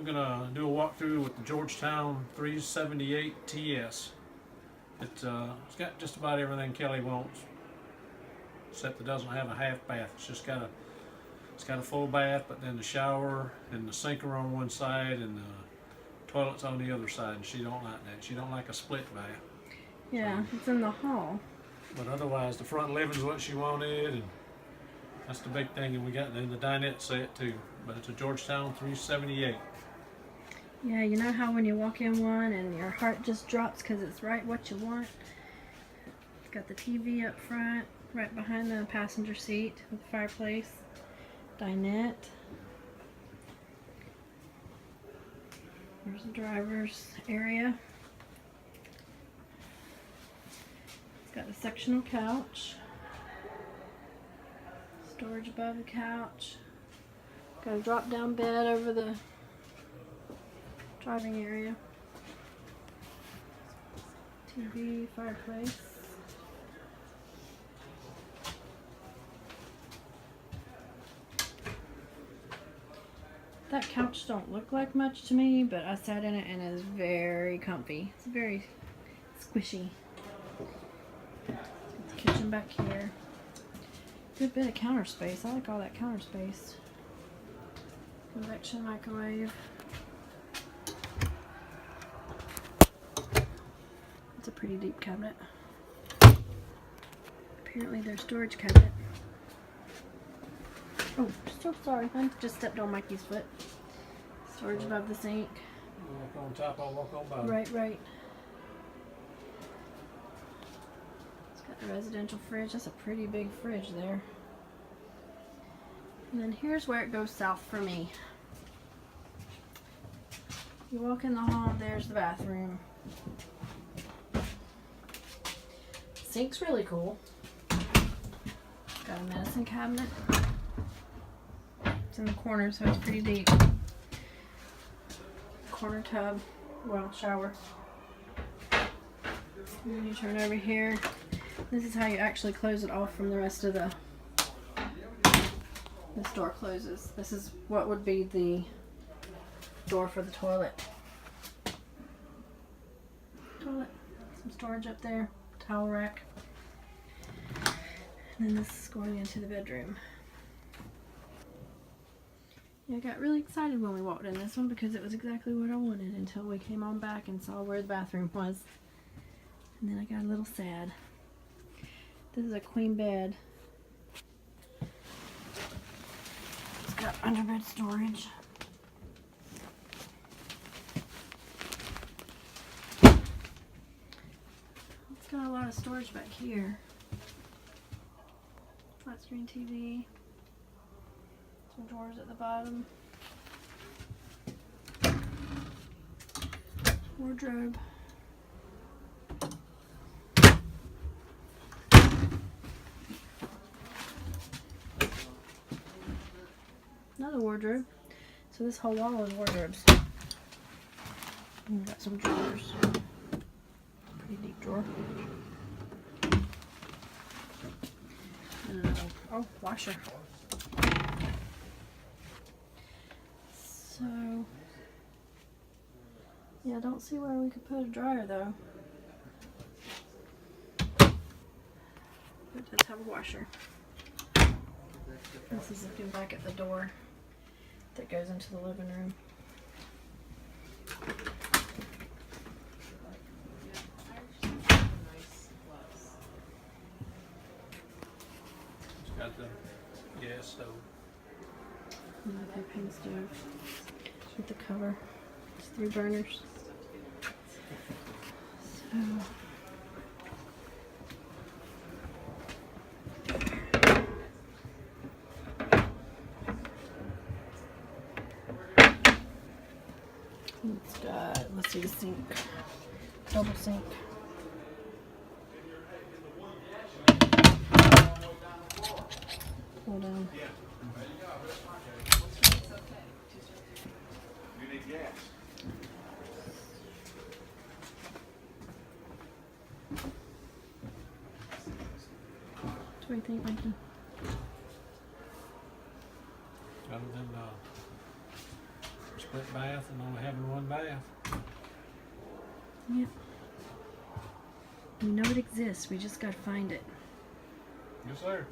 We're gonna do a walkthrough with the Georgetown 378TS. It's got just about everything Kelly wants, except it doesn't have a half bath. It's got a full bath, but then the shower and the sink are on one side and the toilet's on the other side, and she don't like that. She don't like a split bath. Yeah, it's in the hall. But otherwise, the front living's what she wanted, and that's the big thing. And we got the dinette set too, but it's a Georgetown 378. Yeah, you know how when you walk in one and your heart just drops because it's right what you want? It's got the TV up front, right behind the passenger seat with the fireplace, dinette. There's the driver's area. It's got a sectional couch, storage above the couch, got a drop down bed over the driving area, TV, fireplace. That couch don't look like much to me, but I sat in it and it is very comfy. It's very squishy. The kitchen back here. Good bit of counter space. I like all that counter space. Convection microwave. It's a pretty deep cabinet. Apparently their storage cabinet. Oh, so sorry. I just stepped on Mikey's foot. Storage above the sink. Walk on top, I'll walk on bottom. Right. It's got the residential fridge. That's a pretty big fridge there. And then here's where it goes south for me. You walk in the hall, there's the bathroom. Sink's really cool. Got a medicine cabinet. It's in the corner, so it's pretty deep. Corner tub, well, shower. And then you turn over here. This is how you actually close it off from the rest of the. This door closes. This is what would be the door for the toilet. Some storage up there. Towel rack. And then this is going into the bedroom. Yeah, I got really excited when we walked in this one because it was exactly what I wanted until we came on back and saw where the bathroom was. And then I got a little sad. This is a queen bed. It's got underbed storage. Got a lot of storage back here. Flat screen TV. Some drawers at the bottom. Wardrobe. Another wardrobe. So this whole wall is wardrobes. And we've got some drawers. Pretty deep drawer. Oh, washer. So, yeah, I don't see where we could put a dryer though. It does have a washer. This is looking back at the door that goes into the living room. Got the gas stove. And the propane stove with the cover. It's 3 burners. So it's got, let's see, the sink. Double sink. Pull down. What do you think, Mikey? Other than there's split bath and only having one bath. Yep. We know it exists. We just gotta find it. Yes, sir.